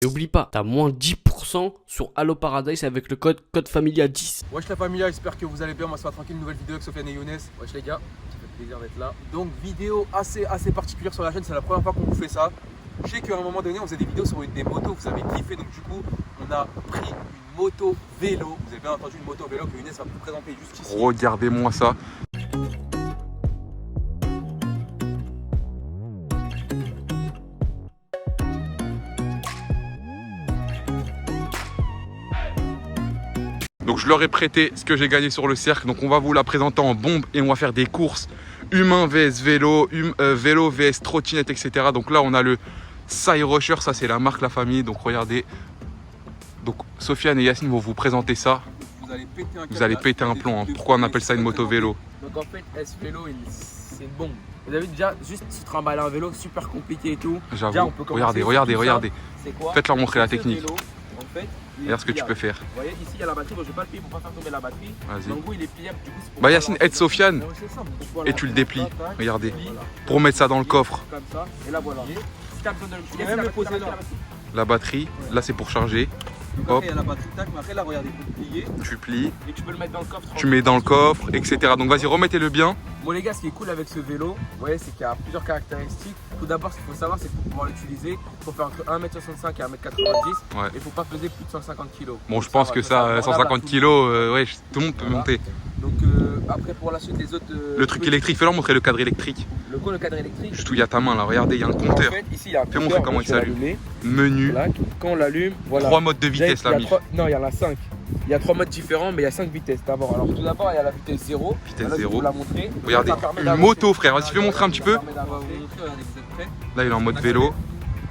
Et oublie pas, t'as moins 10% sur Allo Paradise avec le code FAMILIA10. Wesh la familia, j'espère que vous allez bien. On va se faire tranquille, une nouvelle vidéo avec Sofiane et Younes. Wesh les gars, ça fait plaisir d'être là. Donc vidéo assez particulière sur la chaîne, c'est la première fois qu'on vous fait ça. Je sais qu'à un moment donné on faisait des vidéos sur des motos, vous avez kiffé, donc du coup on a pris une moto vélo. Vous avez bien entendu, une moto vélo que Younes va vous présenter juste ici. Regardez-moi ça. Donc je leur ai prêté ce que j'ai gagné sur le cercle. Donc on va vous la présenter en bombe et on va faire des courses humain vs vélo, vélo vs trottinette, etc. Donc là on a le Side Rusher, ça c'est la marque La Famille. Donc regardez. Donc Sofiane et Yacine vont vous présenter ça. Vous allez péter un plomb. Pourquoi on appelle ça une moto vélo? Donc en fait, S-Vélo, c'est une bombe. Vous avez déjà juste se trimballer un vélo, super compliqué et tout. J'avoue. Regardez. Faites-leur montrer la technique. Vélo, en fait, regarde ce que tu peux faire. Vous voyez, ici il y a la batterie, donc je vais pas le plier pour pas faire tomber la batterie. Vas-y. Donc il est pliable. Du coup, Bah Yacine, aide Sofiane et tu le déplies. Regardez. Pour mettre ça dans le coffre. Comme ça. Et là voilà. La batterie, là c'est pour charger. Donc après, il y a la batterie, tac, mais après là, regardez, il faut le plier. Tu plies. Et tu peux le mettre dans le coffre. Tu mets dans le coffre, etc. Donc vas-y, remettez-le bien. Bon les gars, ce qui est cool avec ce vélo, vous voyez, c'est qu'il y a plusieurs caractéristiques. Tout d'abord, ce qu'il faut savoir, c'est que pour pouvoir l'utiliser, il faut faire entre 1m65 et 1m90. Ouais. Et il ne faut pas peser plus de 150 kg. Bon, je pense que ça, 150 kg, ouais, tout le monde peut monter. Donc après, pour la suite, les autres... le truc électrique, fais-leur montrer le cadre électrique. Le cadre électrique. Juste où il y a ta main là, regardez, il y a un compteur. En fait, ici, il y a un compteur. Fais montrer comment il s'allume. Menu. Quand on l'allume, voilà. 3 modes de vitesse là, Mif. Non, il y en a 5. Il y a 3 modes différents, mais il y a 5 vitesses d'abord. Alors tout d'abord, il y a la vitesse 0. Vitesse 0. Regardez, une moto frère, vas-y fais montrer un petit peu. Là il est en mode vélo.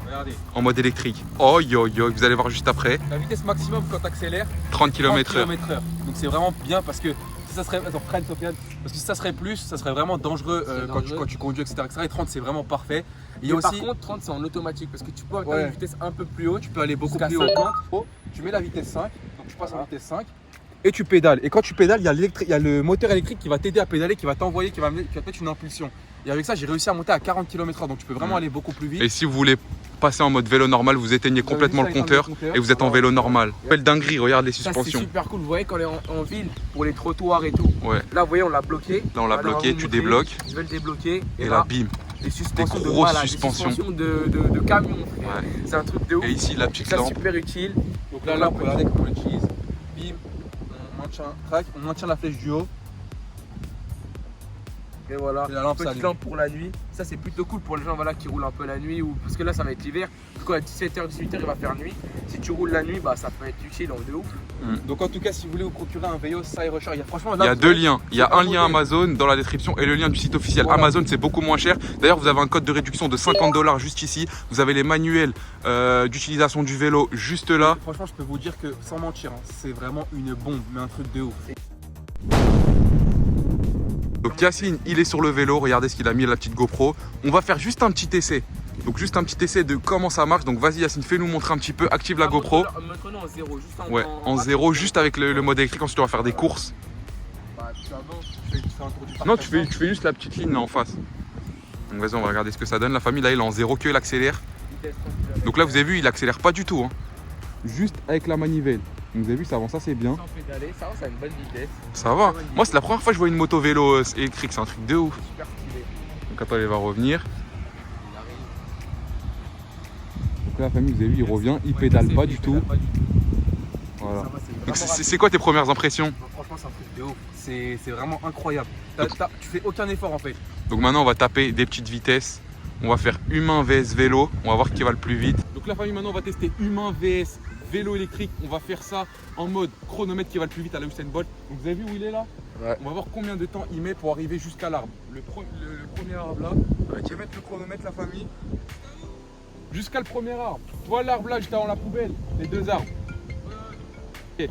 Regardez. En mode électrique. Oh yo yo, vous allez voir juste après. La vitesse maximum quand tu accélères, 30 km/h. Donc c'est vraiment bien parce que si ça serait. Attends, freine Sofiane. Parce que si ça serait plus, ça serait vraiment dangereux, quand tu conduis, etc., Et 30 c'est vraiment parfait. Et aussi, par contre, 30 c'est en automatique parce que tu peux avoir une vitesse un peu plus haute. Tu peux aller beaucoup plus haut. Tu mets la vitesse 5, donc tu passes en vitesse 5 et tu pédales. Et quand tu pédales, il y a le moteur électrique qui va t'aider à pédaler, qui va t'envoyer, qui va te mettre une impulsion. Et avec ça, j'ai réussi à monter à 40 km/h, donc tu peux vraiment aller beaucoup plus vite. Et si vous voulez passer en mode vélo normal, vous éteignez complètement le compteur et vous êtes en vélo normal. Belle dinguerie, regarde les suspensions. C'est super cool, vous voyez quand on est en ville, pour les trottoirs et tout. Ouais. Là, vous voyez, on l'a bloqué. Là, on l'a bloqué, tu débloques. Je vais le débloquer. Et là, bim. Des suspensions des grosses suspensions de camion. Ouais. C'est un truc de ouf. Et ici, la petite lampe. C'est super utile. Donc là, vous regardez comment on l'utilise. Bim, on maintient la flèche du haut. Et voilà, la lampe, petite lampe pour la nuit. Ça c'est plutôt cool pour les gens qui roulent un peu la nuit, parce que là ça va être l'hiver. Du coup à 17h, 18h il va faire nuit. Si tu roules la nuit, bah ça peut être utile de ouf. Donc en tout cas, si vous voulez vous procurer un vélo Side Rusher, il y a deux liens. Il y a un lien Amazon dans la description et le lien du site officiel. Voilà. Amazon c'est beaucoup moins cher. D'ailleurs vous avez un code de réduction de 50 $ juste ici. Vous avez les manuels d'utilisation du vélo juste là. Franchement je peux vous dire que sans mentir, c'est vraiment une bombe, mais un truc de ouf. Donc Yacine, il est sur le vélo, regardez ce qu'il a mis, la petite GoPro. On va faire juste un petit essai. Donc juste un petit essai de comment ça marche. Donc vas-y Yacine, fais-nous montrer un petit peu, active la GoPro. Montre-nous en zéro, juste en zéro, juste avec le mode électrique, ensuite on va faire des courses. Bah tu avances, tu fais un tour du parc. Non, tu fais juste la petite ligne là en face. Donc vas-y, on va regarder ce que ça donne. La famille là, il est en zéro que il accélère. Donc là vous avez vu, il accélère pas du tout. Juste avec la manivelle. Donc vous avez vu, ça avance assez bien. Sans pédaler, ça a une bonne vitesse. Ça va. Moi, c'est la première fois que je vois une moto vélo électrique. C'est un truc de ouf. Super stylé. Donc attends, il va revenir. Donc là, la famille, vous avez vu, il revient. Il pédale pas du tout. Voilà. Donc c'est quoi tes premières impressions? Franchement, c'est un truc de ouf. C'est vraiment incroyable. Tu fais aucun effort en fait. Donc maintenant, on va taper des petites vitesses. On va faire humain vs vélo. On va voir qui va le plus vite. Donc la famille, maintenant, on va tester humain vs vélo électrique. On va faire ça en mode chronomètre qui va le plus vite à la Usain Bolt. Donc vous avez vu où il est là? Ouais. On va voir combien de temps il met pour arriver jusqu'à l'arbre. Le premier arbre là. Tu vas mettre le chronomètre, la famille. Jusqu'à le premier arbre. Tu vois l'arbre là juste avant la poubelle. Les deux arbres. Okay.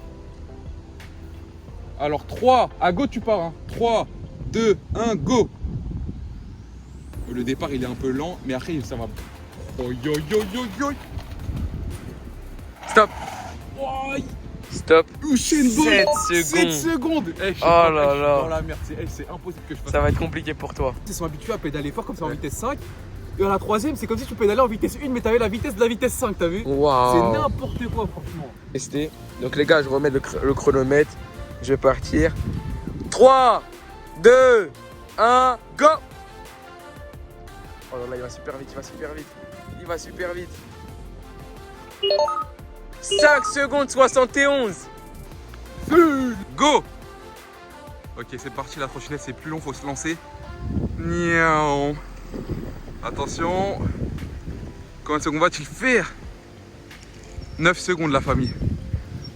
Alors 3, à go tu pars. 3, 2, 1, go. Le départ il est un peu lent, mais après ça va. Oh yo yo yo yo. Stop. Stop. 7 secondes. Hey, oh là là. Dans la merde, c'est impossible que je fasse. Ça va être compliqué pour toi. Ils sont habitués à pédaler fort comme ça en vitesse 5. Et à la troisième, c'est comme si tu pédalais en vitesse 1, mais t'avais la vitesse de la vitesse 5, t'as vu? Waouh. C'est n'importe quoi, franchement. Tester. Donc les gars, je remets le chronomètre. Je vais partir. 3, 2, 1, go. Oh là là, il va super vite, il va super vite. Il va super vite. 5 secondes 71. Go. Ok, c'est parti, la trottinette c'est plus long, faut se lancer. Niaou. Attention. Combien de secondes va-t-il faire? 9 secondes la famille.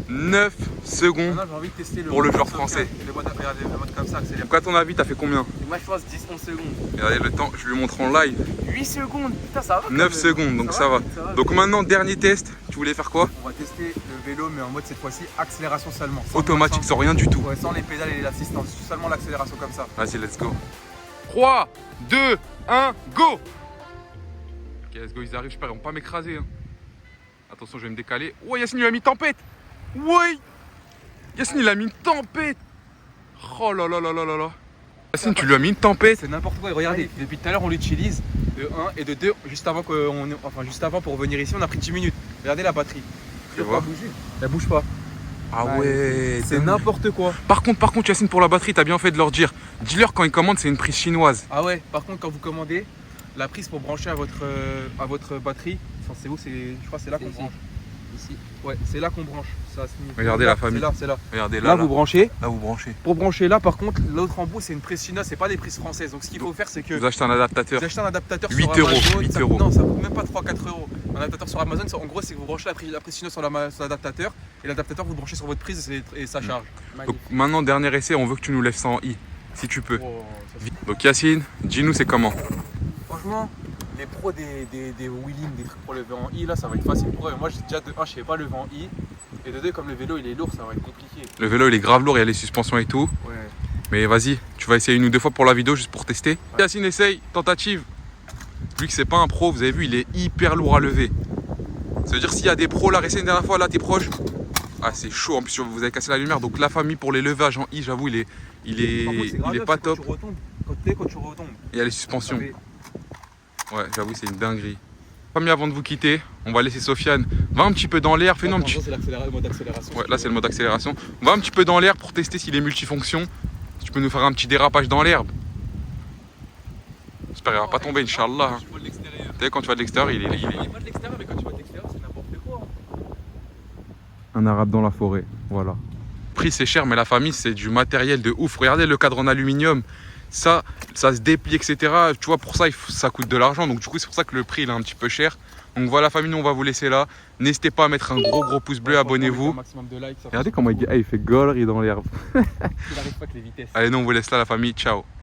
9 secondes. Maintenant, j'ai envie de tester Pour le mode joueur Sofiane. français. Regardez, le mode comme ça, accélère. Donc à ton avis, t'as fait combien? Moi je pense 10-11 secondes. Regardez le temps, je lui montre en live. 8 secondes. Putain, ça va. 9 secondes, donc ça va. Donc maintenant, dernier test. Tu voulais faire quoi? On va tester le vélo, mais en mode cette fois-ci accélération seulement. Automatique, sans rien du tout. Ouais, sans les pédales et l'assistance, seulement l'accélération comme ça. Vas-y, let's go. 3, 2, 1, go. Ok, let's go, ils arrivent, j'espère, ils vont pas m'écraser. Hein. Attention, je vais me décaler. Ouais, Yacine, il a mis tempête. Ouais. Yacine, il a mis une tempête. Oh là là là là là là. Yacine, tu lui as mis une tempête. C'est n'importe quoi. Et regardez, depuis tout à l'heure, on l'utilise de 1 et de 2. Juste avant pour venir ici, on a pris 10 minutes. Regardez la batterie. Tu vois? Elle bouge pas. Ah ouais. C'est n'importe quoi. Par contre, Yacine, pour la batterie, t'as bien fait de leur dire. Dis-leur quand ils commandent, c'est une prise chinoise. Ah ouais, par contre, quand vous commandez, la prise pour brancher à votre batterie, enfin, c'est où? Je crois que c'est là qu'on branche. Ici. Ouais, c'est là qu'on branche. Ça, Regardez là, la famille. C'est là. Regardez Là, vous branchez. Là, vous branchez. Pour brancher là, par contre, l'autre embout, c'est une prise chinoise, c'est pas des prises françaises. Donc, ce qu'il faut faire, c'est que Vous achetez un adaptateur. vous achetez un adaptateur 8 sur euros, Amazon. 8 ça euros. coûte- Non, ça coûte même pas 3-4 euros. Un adaptateur sur Amazon, en gros, c'est que vous branchez la prise chinoise sur l'adaptateur et l'adaptateur, vous le branchez sur votre prise et ça charge. Donc maintenant, dernier essai, on veut que tu nous lèves ça en I. Si tu peux. Oh, ça, Donc Yacine, dis-nous c'est comment. franchement, les pros des wheeling, des trucs pour lever en I, là, ça va être facile pour eux. Moi, j'ai déjà de 1, je sais pas lever en I. Et de 2, comme le vélo, il est lourd, ça va être compliqué. Le vélo il est grave lourd, il y a les suspensions et tout. Ouais. Mais vas-y, tu vas essayer une ou deux fois pour la vidéo juste pour tester. Yacine essaye, tentative. Vu que c'est pas un pro, vous avez vu, il est hyper lourd à lever. Ça veut dire s'il y a des pros, là, essaye une dernière fois, là t'es proche. Ah c'est chaud, en plus vous avez cassé la lumière. Donc la famille pour les levages en I, j'avoue, il est Par contre, c'est grave, pas quand top. tu retombes, quand tu retombes. Il y a les suspensions. ça fait- Ouais, j'avoue, c'est une dinguerie. Famille, avant de vous quitter, on va laisser Sofiane. Va un petit peu dans l'air, fais-nous un petit. C'est le mode accélération. Ouais, là c'est le mode accélération. On va un petit peu dans l'air pour tester s'il est multifonction. Si tu peux nous faire un petit dérapage dans l'herbe. J'espère qu'il va pas tomber, Inch'Allah. Tu vois de l'extérieur. Tu sais, quand tu vas de l'extérieur, il est. Il est pas de l'extérieur, mais quand tu vois de l'extérieur, c'est n'importe quoi. Un arabe dans la forêt, voilà. Le prix c'est cher, mais la famille c'est du matériel de ouf. Regardez le cadre en aluminium. Ça se déplie, etc. Tu vois, pour ça, ça coûte de l'argent. Donc, du coup, c'est pour ça que le prix il est un petit peu cher. Donc, voilà, famille, nous on va vous laisser là. N'hésitez pas à mettre un gros pouce bleu, abonnez-vous. Regardez comment il fait gaulerie dans l'herbe. Il arrive pas que les vitesses. Allez, nous on vous laisse là, la famille. Ciao.